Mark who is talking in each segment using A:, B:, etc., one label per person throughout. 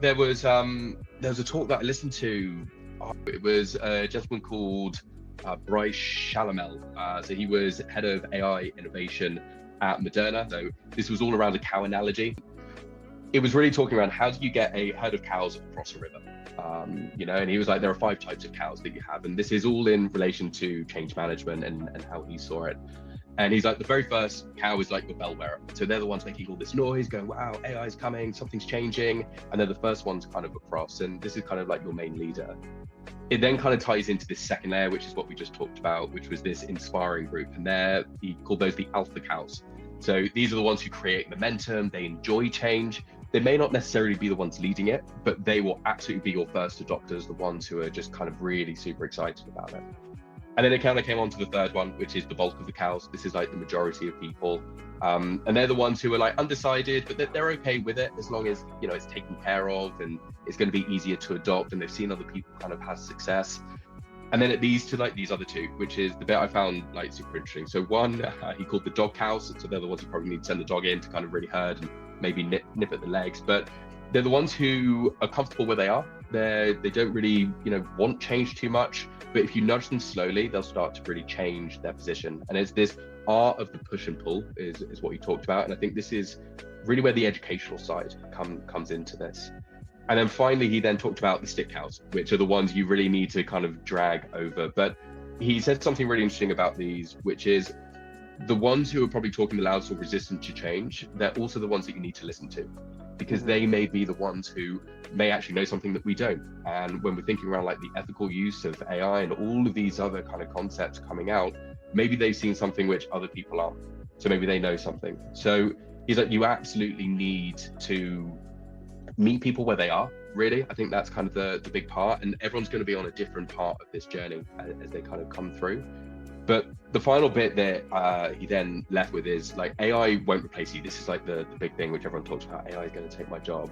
A: There was a talk that I listened to. It was a gentleman called Bryce Shamel. So he was head of AI innovation at Moderna. So this was all around a cow analogy. It was really talking around how do you get a herd of cows across a river? And he was like, there are 5 types of cows that you have, and this is all in relation to change management and how he saw it. And he's like, the very first cow is like your bell bearer. So they're the ones making all this noise, going, wow, AI is coming, something's changing. And they're the first ones kind of across. And this is kind of like your main leader. It then kind of ties into this second layer, which is what we just talked about, which was this inspiring group. And he called those the alpha cows. So these are the ones who create momentum, they enjoy change. They may not necessarily be the ones leading it, but they will absolutely be your first adopters, the ones who are just kind of really super excited about it. And then it kind of came on to the third one, which is the bulk of the cows. This is like the majority of people. And they're the ones who are like undecided, but they're okay with it as long as, it's taken care of and it's going to be easier to adopt and they've seen other people kind of have success. And then it leads to like these other two, which is the bit I found like super interesting. So one, he called the dog cows. So they're the ones who probably need to send the dog in to kind of really herd and maybe nip at the legs. But they're the ones who are comfortable where they are. They don't really, want change too much. But if you nudge them slowly, they'll start to really change their position. And it's this art of the push and pull is what he talked about. And I think this is really where the educational side comes into this. And then finally, he then talked about the stick cows, which are the ones you really need to kind of drag over. But he said something really interesting about these, which is the ones who are probably talking the loudest or resistant to change, they're also the ones that you need to listen to, because they may be the ones who may actually know something that we don't. And when we're thinking around like the ethical use of AI and all of these other kind of concepts coming out, maybe they've seen something which other people aren't. So maybe they know something. So he's like, you absolutely need to meet people where they are, really. I think that's kind of the big part. And everyone's going to be on a different part of this journey as they kind of come through. But the final bit that he then left with is like, AI won't replace you. This is like the big thing which everyone talks about. AI is going to take my job.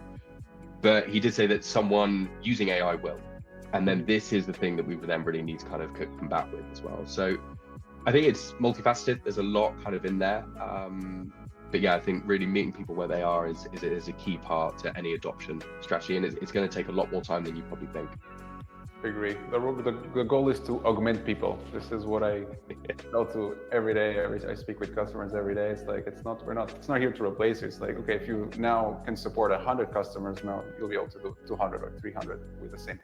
A: But he did say that someone using AI will. And then this is the thing that we would then really need to kind of combat with as well. So I think it's multifaceted. There's a lot kind of in there. But yeah, I think really meeting people where they are is a key part to any adoption strategy. And it's going to take a lot more time than you probably think.
B: I agree. The goal is to augment people. This is what I tell to every day. I speak with customers every day. It's like, it's not here to replace you. It's like, okay, if you now can support 100 customers, now you'll be able to do 200 or 300 with the same